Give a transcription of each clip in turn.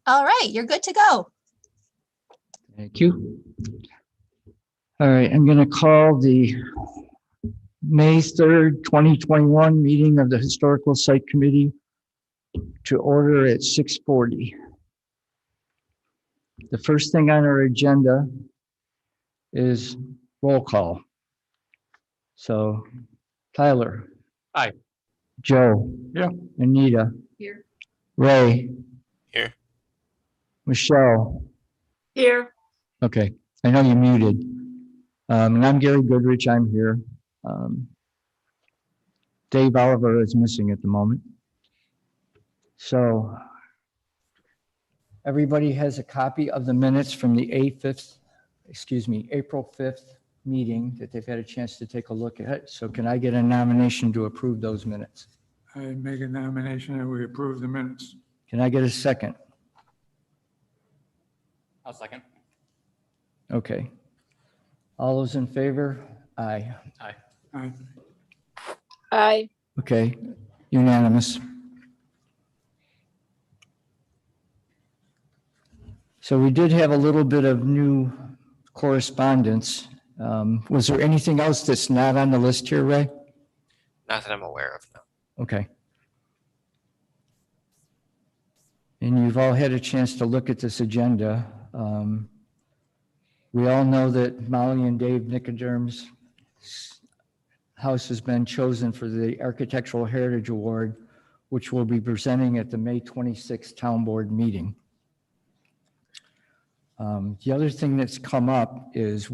All right, you're good to go. Thank you. All right, I'm going to call the May 3rd, 2021 meeting of the Historical Site Committee to order at 6:40. The first thing on our agenda is roll call. So Tyler. Aye. Joe. Yeah. Anita. Here. Ray. Here. Michelle. Here. Okay, I know you're muted. And I'm Gary Goodrich, I'm here. Dave Oliver is missing at the moment. So everybody has a copy of the minutes from the April 5th meeting that they've had a chance to take a look at. So can I get a nomination to approve those minutes? I make a nomination that we approve the minutes. Can I get a second? I'll second. Okay. All those in favor? Aye. Aye. Aye. Aye. Okay, unanimous. So we did have a little bit of new correspondence. Was there anything else that's not on the list here, Ray? Not that I'm aware of, no. Okay. And you've all had a chance to look at this agenda. We all know that Molly and Dave Nicoderm's house has been chosen for the Architectural Heritage Award, which we'll be presenting at the May 26th Town Board meeting. The other thing that's come up is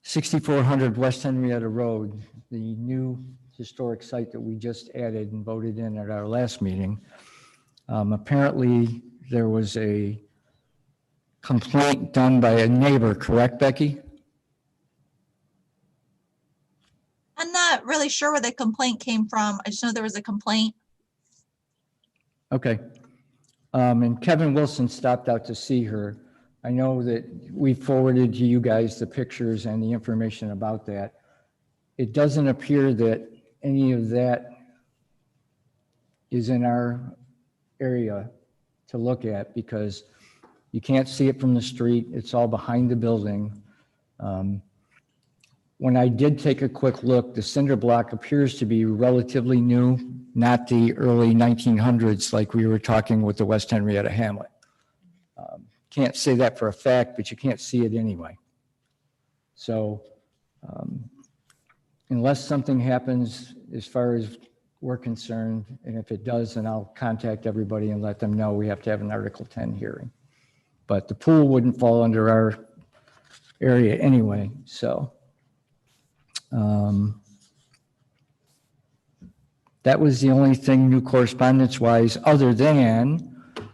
6400 West Henrietta Road, the new historic site that we just added and voted in at our last meeting. Apparently there was a complaint done by a neighbor, correct, Becky? I'm not really sure where the complaint came from. I just know there was a complaint. Okay. And Kevin Wilson stopped out to see her. I know that we forwarded to you guys the pictures and the information about that. It doesn't appear that any of that is in our area to look at because you can't see it from the street. It's all behind the building. When I did take a quick look, the cinder block appears to be relatively new, not the early 1900s like we were talking with the West Henrietta Hamlet. Can't say that for a fact, but you can't see it anyway. So unless something happens as far as we're concerned, and if it does, then I'll contact everybody and let them know we have to have an Article 10 hearing. But the pool wouldn't fall under our area anyway, so. That was the only thing new correspondence-wise, other than,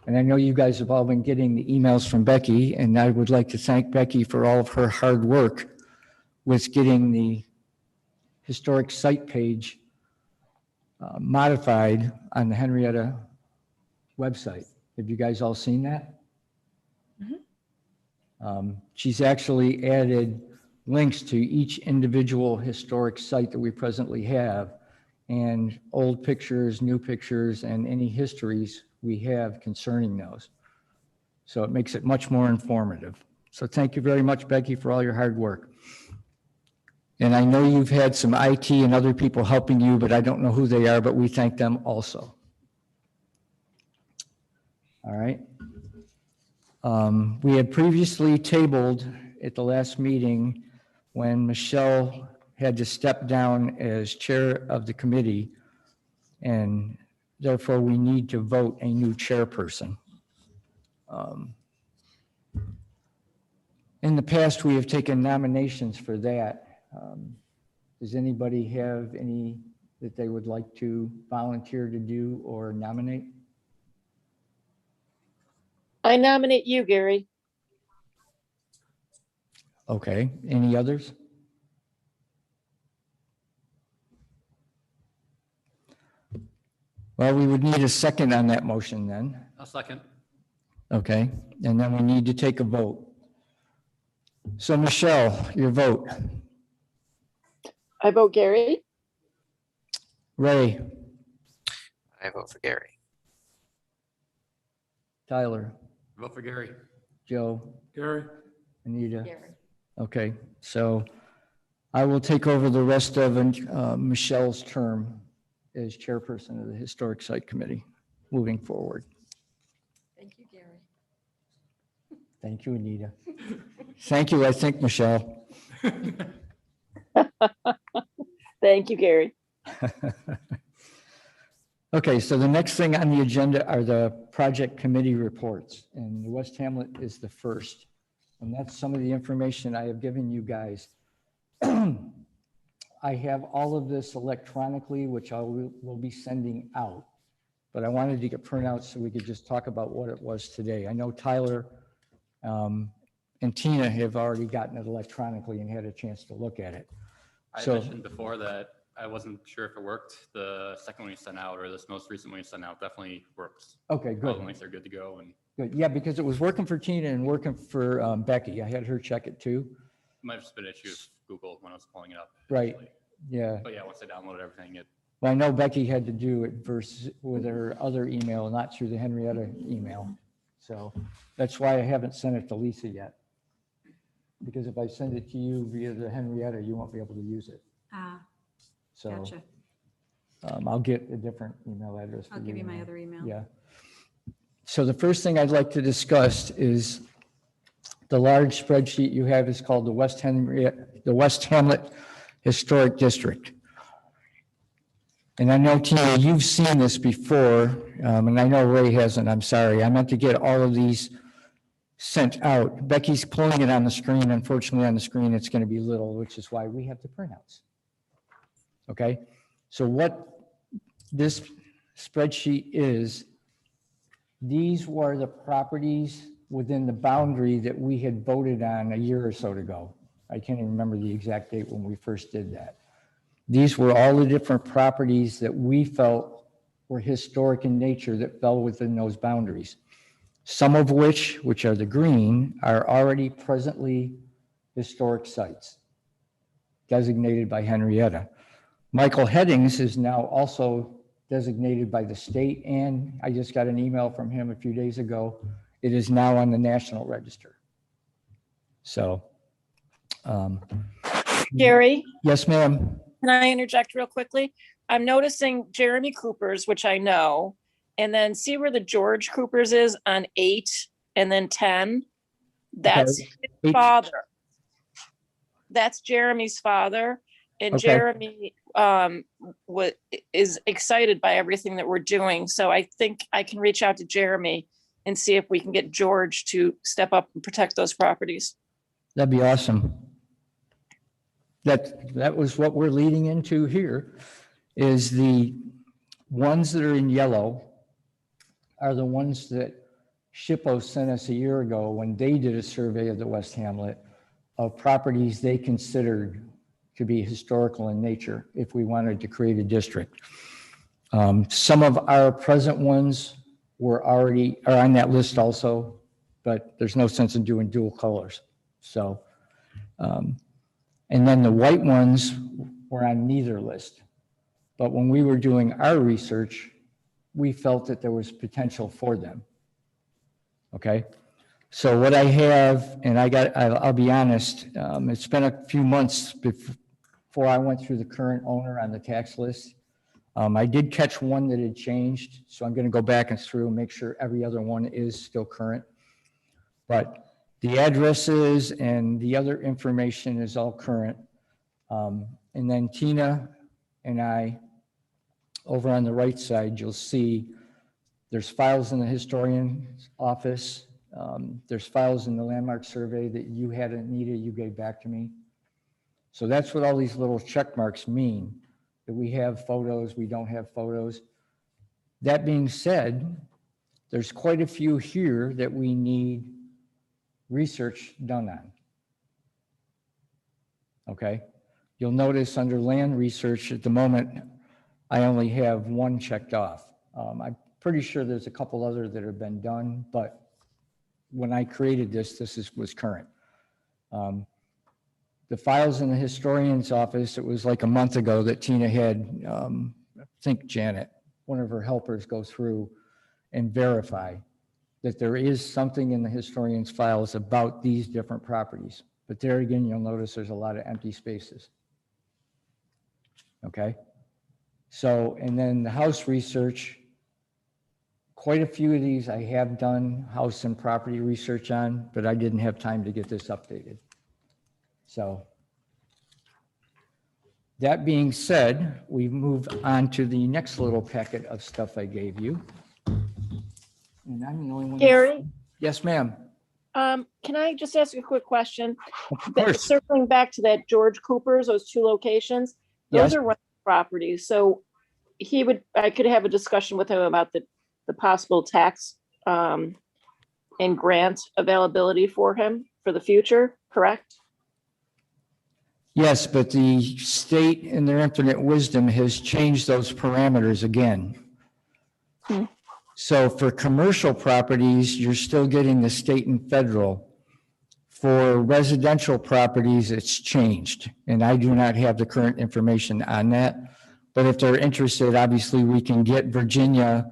and I know you guys have all been getting the emails from Becky, and I would like to thank Becky for all of her hard work with getting the historic site page modified on the Henrietta website. Have you guys all seen that? She's actually added links to each individual historic site that we presently have and old pictures, new pictures, and any histories we have concerning those. So it makes it much more informative. So thank you very much, Becky, for all your hard work. And I know you've had some IT and other people helping you, but I don't know who they are, but we thank them also. All right. We had previously tabled at the last meeting when Michelle had to step down as chair of the committee, and therefore we need to vote a new chairperson. In the past, we have taken nominations for that. Does anybody have any that they would like to volunteer to do or nominate? I nominate you, Gary. Okay, any others? Well, we would need a second on that motion then. I'll second. Okay, and then we need to take a vote. So Michelle, your vote. I vote Gary. Ray, I vote for Gary. Tyler, Vote for Gary. Joe, Gary? Anita. Okay, so I will take over the rest of Michelle's term as chairperson of the Historic Site Committee moving forward. Thank you, Gary. Thank you, Anita. Thank you, I think, Michelle. Thank you, Gary. Okay, so the next thing on the agenda are the project committee reports, and West Hamlet is the first. And that's some of the information I have given you guys. I have all of this electronically, which I will be sending out, but I wanted to get printouts so we could just talk about what it was today. I know Tyler and Tina have already gotten it electronically and had a chance to look at it. I So- mentioned before that I wasn't sure if it worked. The second one you sent out or this most recent one you sent out definitely works. Okay, All good. the links are good to go, and Good. Yeah, because it was working for Tina and working for Becky. I had her check it too. it might have just been an issue with Google when I was pulling it up. Right. initially. Yeah. But yeah, once I downloaded everything, it Well, I know Becky had to do it versus with her other email, not through the Henrietta email. So that's why I haven't sent it to Lisa yet. Because if I send it to you via the Henrietta, you won't be able to use it. Ah, So gotcha. I'll get a different email address for you. I'll give you my and- other email. Yeah. So the first thing I'd like to discuss is the large spreadsheet you have is called the West Hamlet Historic District. And I know, Tina, you've seen this before, and I know Ray hasn't, I'm sorry. I meant to get all of these sent out. Becky's pulling it on the screen. Unfortunately, on the screen, it's going to be little, which is why we have the printouts. Okay? So what this spreadsheet is, these were the properties within the boundary that we had voted on a year or so ago. I can't even remember the exact date when we first did that. These were all the different properties that we felt were historic in nature that fell within those boundaries. Some of which are the green, are already presently historic sites designated by Henrietta. Michael Headings is now also designated by the state, and I just got an email from him a few days ago. It is now on the National Register. So, Gary, yes, ma'am. can I interject real quickly? I'm noticing Jeremy Cooper's, which I know, and then see where the George Cooper's is on 8 and then 10? That's his Eight- father. That's Jeremy's father. And Okay. Jeremy is excited by everything that we're doing. So I think I can reach out to Jeremy and see if we can get George to step up and protect those properties. That'd be awesome. That was what we're leading into here, is the ones that are in yellow are the ones that SHPO sent us a year ago when they did a survey of the West Hamlet of properties they considered to be historical in nature if we wanted to create a district. Some of our present ones are on that list also, but there's no sense in doing dual colors. So, and then the white ones were on neither list. But when we were doing our research, we felt that there was potential for them. Okay? So what I have, and I'll be honest, it's been a few months before I went through the current owner on the tax list. I did catch one that had changed, so I'm going to go back and through and make sure every other one is still current. But the addresses and the other information is all current. And then Tina and I, over on the right side, you'll see there's files in the historian's office. There's files in the landmark survey that you had, Anita, you gave back to me. So that's what all these little check marks mean, that we have photos, we don't have photos. That being said, there's quite a few here that we need research done on. Okay? You'll notice under land research at the moment, I only have one checked off. I'm pretty sure there's a couple other that have been done, but when I created this was current. The files in the historian's office, it was like a month ago that Tina had, I think Janet, one of her helpers, go through and verify. that there is something in the historian's files about these different properties. But there again, you'll notice there's a lot of empty spaces. Okay? So, and then the house research, quite a few of these I have done house and property research on, but I didn't have time to get this updated. So, that being said, we move on to the next little packet of stuff I gave you. And I'm the only one. Gary, Yes, ma'am. can I just ask a quick question? Of course. Circling back to that George Cooper's, those two locations, Yes. those are rental properties. So I could have a discussion with him about the possible tax and grant availability for him for the future, correct? Yes, but the state in their infinite wisdom has changed those parameters again. Hmm. So for commercial properties, you're still getting the state and federal. For residential properties, it's changed, and I do not have the current information on that. But if they're interested, obviously, we can get Virginia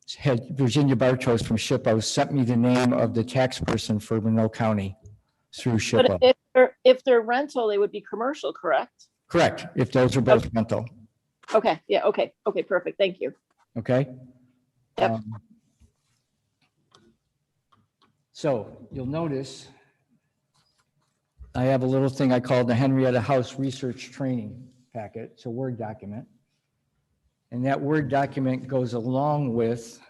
Bartos from SHPO sent me the name of the tax person for Monroe County through SHPO. But if they're rental, they would be commercial, correct? Correct, if those are both rental, Okay, yeah, okay, perfect, thank you. okay? Yep. So you'll notice I have a little thing I call the Henrietta House Research Training Packet. It's a Word document. And that Word document goes along with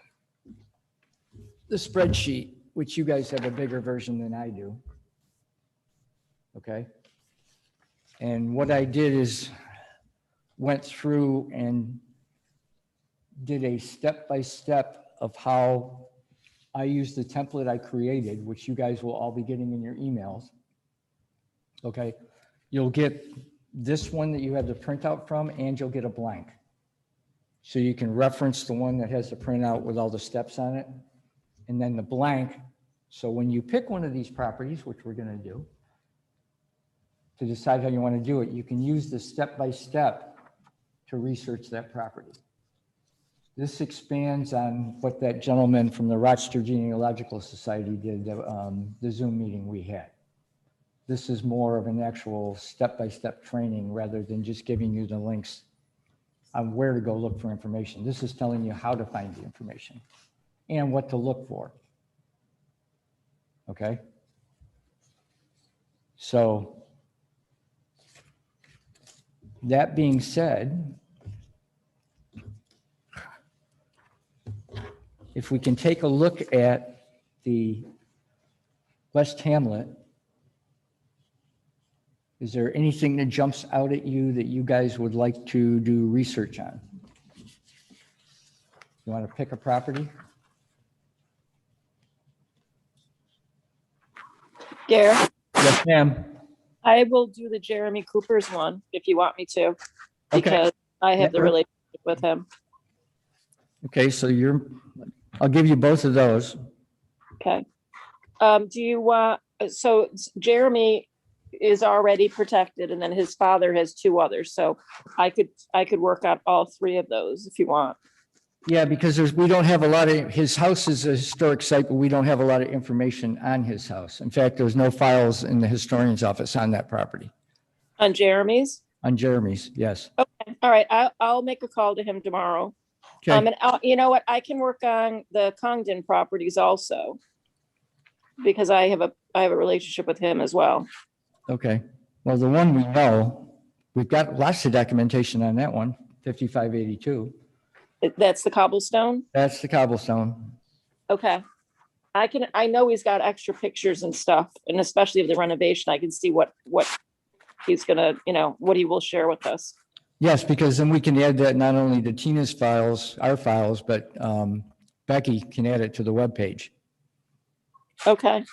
the spreadsheet, which you guys have a bigger version than I do. Okay? And what I did is went through and did a step-by-step of how I used the template I created, which you guys will all be getting in your emails. Okay? You'll get this one that you have the printout from, and you'll get a blank. So you can reference the one that has the printout with all the steps on it, and then the blank. So when you pick one of these properties, which we're going to do, to decide how you want to do it, you can use the step-by-step to research that property. This expands on what that gentleman from the Rochester Genealogical Society did, the Zoom meeting we had. This is more of an actual step-by-step training rather than just giving you the links on where to go look for information. This is telling you how to find the information and what to look for. Okay? So, that being said, if we can take a look at the West Hamlet, is there anything that jumps out at you that you guys would like to do research on? You want to pick a property? Gary, Yes, ma'am. I will do the Jeremy Cooper's one if you want me to, Okay. because I have the Yeah. relationship with him. Okay, so I'll give you both of those. Okay. Do you want, so Jeremy is already protected and then his father has two others. So I could work out all three of those if you want. Yeah, because we don't have a lot of, his house is a historic site, but we don't have a lot of information on his house. In fact, there's no files in the historian's office on that property. On Jeremy's? On Jeremy's, yes. Okay, all right. I'll make a call to him tomorrow. Okay, And you know what? I can work on the Congdon properties also. Because I have a relationship with him as well. okay. Well, the one we know, we've got lots of documentation on that one, 5582. That's the cobblestone? That's the cobblestone. Okay. I know he's got extra pictures and stuff, and especially of the renovation, I can see what he's gonna, what he will share with us. Yes, because then we can add that not only to Tina's files, our files, but Becky can add it to the webpage. Okay.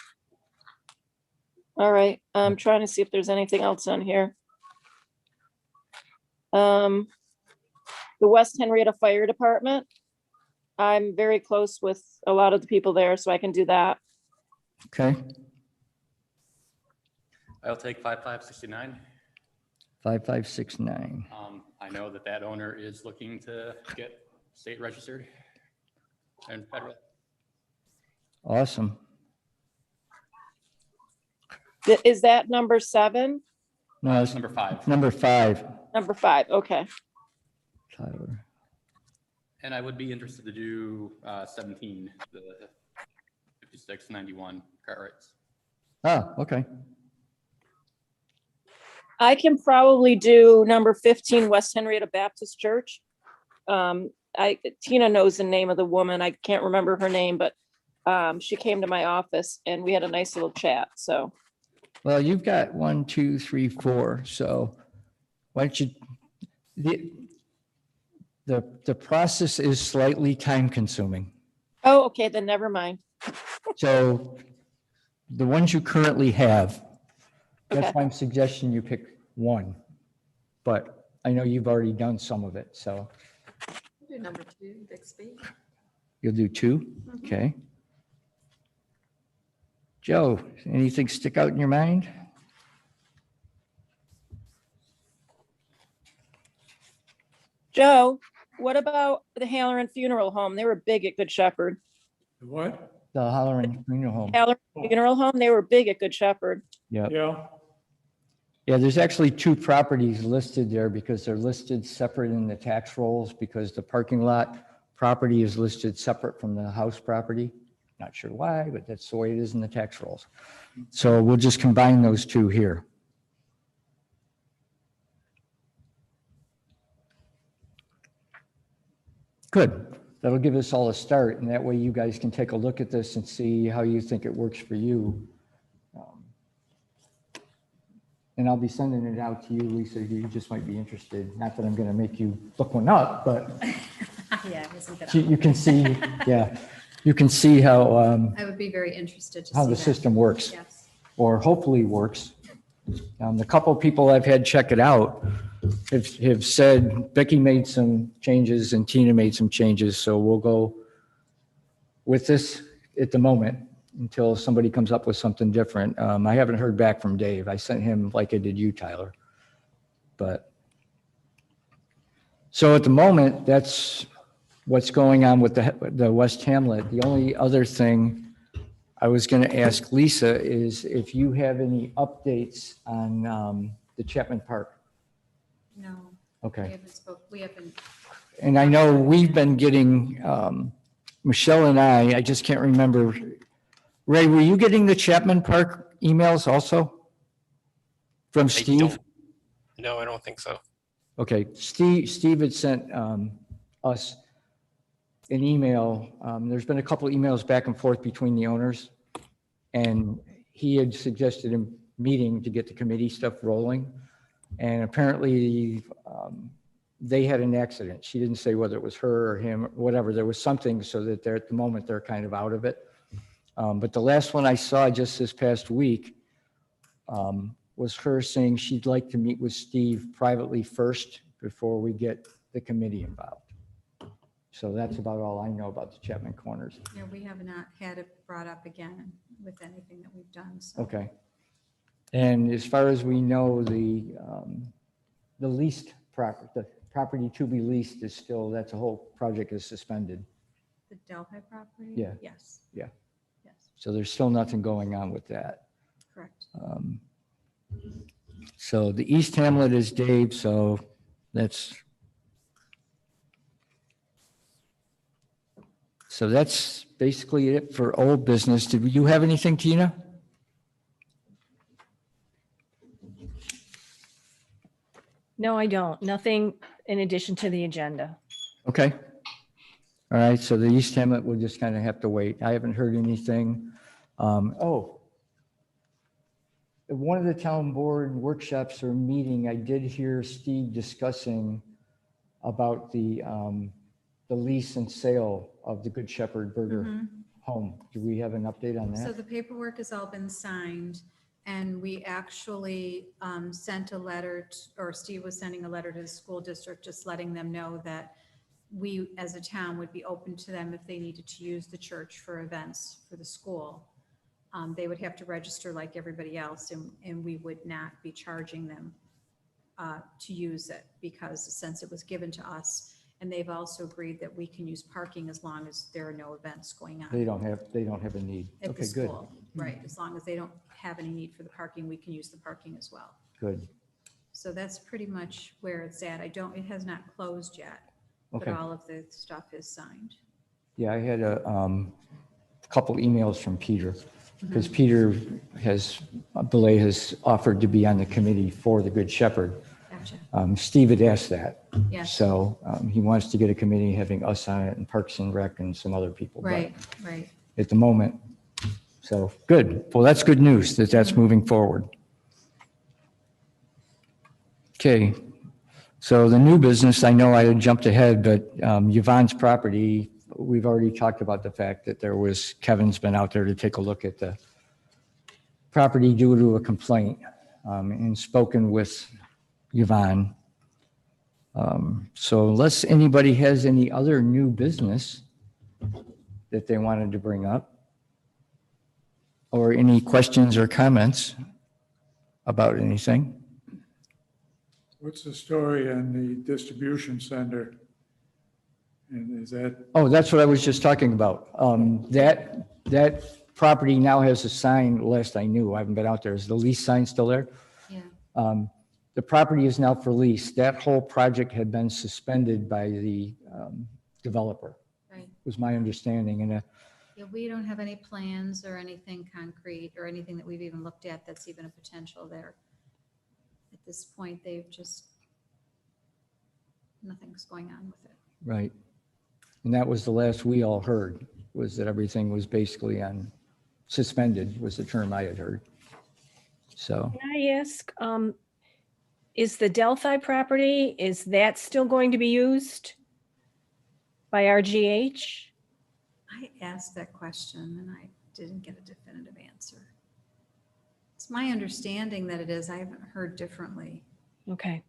All right, I'm trying to see if there's anything else on here. The West Henrietta Fire Department. I'm very close with a lot of the people there, so I can do that. Okay, I'll take 5569. 5569. I know that owner is looking to get state registered and federal. Awesome. Is that number 7? No, it's Number 5. number 5, Number 5, okay. Tyler. And I would be interested to do 17, the 5691 Cartwrights. Oh, okay. I can probably do number 15, West Henrietta Baptist Church. Tina knows the name of the woman. I can't remember her name, but she came to my office and we had a nice little chat, so. Well, you've got 1, 2, 3, 4. So why don't you, the process is slightly time consuming. Oh, okay, then never mind. So the ones you currently have, that's Okay. why I'm suggesting you pick one. But I know you've already done some of it, so Do number 2, Bixby. you'll do 2? Okay. Joe, anything stick out in your mind? Joe, what about the Halloran Funeral Home? They were big at Good Shepherd. What? The Holleran Funeral Home. Halloran Funeral Home, they were big at Good Shepherd. Yep. Yeah, Yeah, there's actually 2 properties listed there because they're listed separate in the tax rolls because the parking lot property is listed separate from the house property. Not sure why, but that's the way it is in the tax rolls. So we'll just combine those 2 here. Good. That'll give us all a start, and that way you guys can take a look at this and see how you think it works for you. And I'll be sending it out to you, Lisa. You just might be interested. Not that I'm going to make you look one up, but Yeah, it wasn't good. you can see, yeah, you can see how I would be very interested to see how the that. system works, Yes. or hopefully works. The couple of people I've had check it out have said Becky made some changes and Tina made some changes, so we'll go with this at the moment until somebody comes up with something different. I haven't heard back from Dave. I sent him like I did you, Tyler. But so at the moment, that's what's going on with the West Hamlet. The only other thing I was going to ask Lisa is if you have any updates on the Chapman Park. No, Okay. we haven't, And I know we've been getting, Michelle and I just can't remember. Ray, were you getting the Chapman Park emails also? From Steve? don't- No, I don't think so. Okay, Steve had sent us an email. There's been a couple emails back and forth between the owners. And he had suggested a meeting to get the committee stuff rolling. And apparently they had an accident. She didn't say whether it was her or him, or whatever. There was something so that they're, at the moment, they're kind of out of it. But the last one I saw just this past week was her saying she'd like to meet with Steve privately first before we get the committee involved. So that's about all I know about the Chapman Corners. you know, we have not had it brought up again with anything that we've done, so. Okay. And as far as we know, the leased property, the property to be leased is still, that's a whole project is suspended. The Delphi property? Yeah. Yes. Yeah. Yes, So there's still nothing going on with that. correct. So the East Hamlet is Dave, so that's basically it for old business. Did you have anything, Tina? No, I don't. Nothing in addition to the agenda. Okay. All right, so the East Hamlet, we'll just kind of have to wait. I haven't heard anything. At one of the town board workshops or meeting, I did hear Steve discussing about the lease and sale of the Good Shepherd Burger home. Do we have an update on So that? the paperwork has all been signed, and we actually sent a letter, or Steve was sending a letter to the school district, just letting them know that we, as a town, would be open to them if they needed to use the church for events for the school. They would have to register like everybody else, and we would not be charging them to use it, because since it was given to us, And they've also agreed that we can use parking as long as there are no events going They on don't have a need. at the Okay, good, school. Right, as long as they don't have any need for the parking, we can use the parking as well. good. So that's pretty much where it's at. It has not closed yet, but Okay. all of the stuff is signed. Yeah, I had a couple emails from Peter, because Mm-hmm. Peter Belay has offered to be on the committee for the Good Shepherd. Gotcha. Steve had asked that. Yes. So he wants to get a committee having us on it and Parks and Rec and some other people. But Right, right. at the moment, so good. Well, that's good news that that's moving forward. Okay. So the new business, I know I had jumped ahead, but Yvonne's property, we've already talked about the fact that Kevin's been out there to take a look at the property due to a complaint and spoken with Yvonne. So unless anybody has any other new business that they wanted to bring up, or any questions or comments about anything. What's the story on the distribution center? And is that, Oh, that's what I was just talking about. That property now has a sign, last I knew, I haven't been out there. Is the lease sign still there? Yeah. The property is now for lease. That whole project had been suspended by the developer, Right. was my understanding. And Yeah, we don't have any plans or anything concrete or anything that we've even looked at that's even a potential there. At this point, nothing's going on with it. right. And that was the last we all heard, was that everything was basically suspended, was the term I had heard. So, Can I ask, is the Delphi property, is that still going to be used by RGH? I asked that question and I didn't get a definitive answer. It's my understanding that it is. I haven't heard differently. Okay.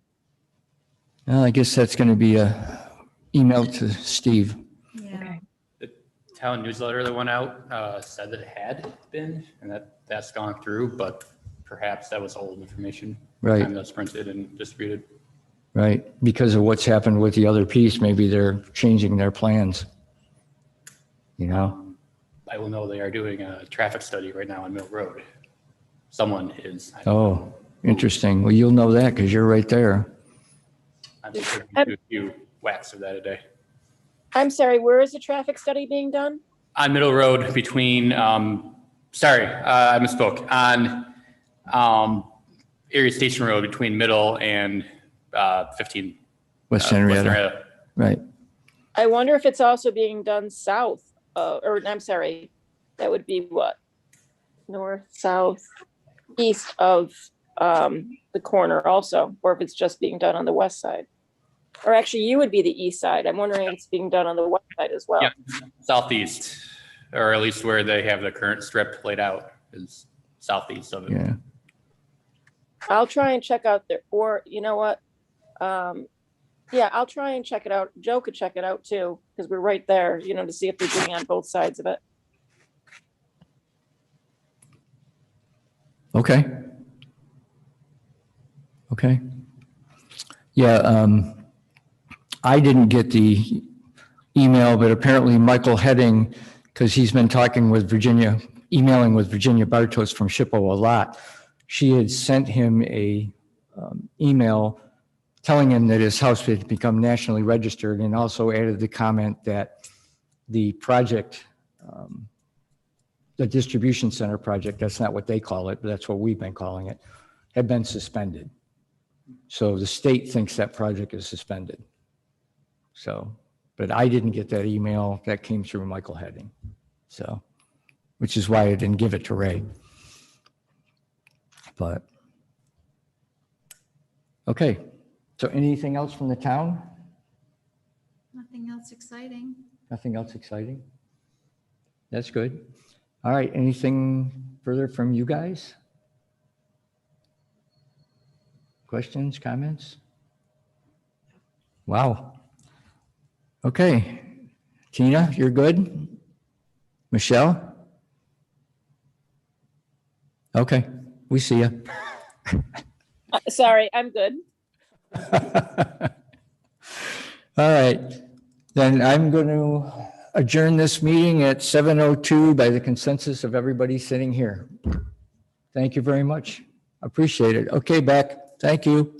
well, I guess that's going to be a email to Steve. Yeah. Okay. The town newsletter that went out said that it had been, and that's gone through, but perhaps that was old information. Right. Time that's printed and distributed. Right, because of what's happened with the other piece, maybe they're changing their plans. You know, I will know they are doing a traffic study right now on Mill Road. Someone is. oh, interesting. Well, you'll know that because you're right there. I'm sure we do a few whacks of that a day. I'm sorry, where is the traffic study being done? On Middle Road between, I misspoke, on Erie Station Road between Middle and 15. West Henrietta, right. I wonder if it's also being done south, or I'm sorry, that would be what? North, south, east of the corner also, or if it's just being done on the west side. Or actually, you would be the east side. I'm wondering if it's being done on the west side as well. Yeah, southeast, or at least where they have the current strip laid out is southeast of it. Yeah, I'll try and check out there, or you know what? Yeah, I'll try and check it out. Joe could check it out too, because we're right there, to see if they're doing on both sides of it. okay. Okay. Yeah, I didn't get the email, but apparently Michael Heading, because he's been talking with emailing with Virginia Bartos from SHPO a lot. She had sent him a email telling him that his house had become nationally registered, and also added the comment that the project, the distribution center project, that's not what they call it, but that's what we've been calling it, had been suspended. So the state thinks that project is suspended. So, but I didn't get that email. That came through Michael Heading. So, which is why I didn't give it to Ray. But, okay. So anything else from the town? Nothing else exciting. Nothing else exciting? That's good. All right, anything further from you guys? Questions, comments? Wow. Okay. Tina, you're good? Michelle? Okay, we see you. Sorry, I'm good. All right, then I'm going to adjourn this meeting at 7:02 by the consensus of everybody sitting here. Thank you very much. Appreciate it. Okay, Beck, thank you.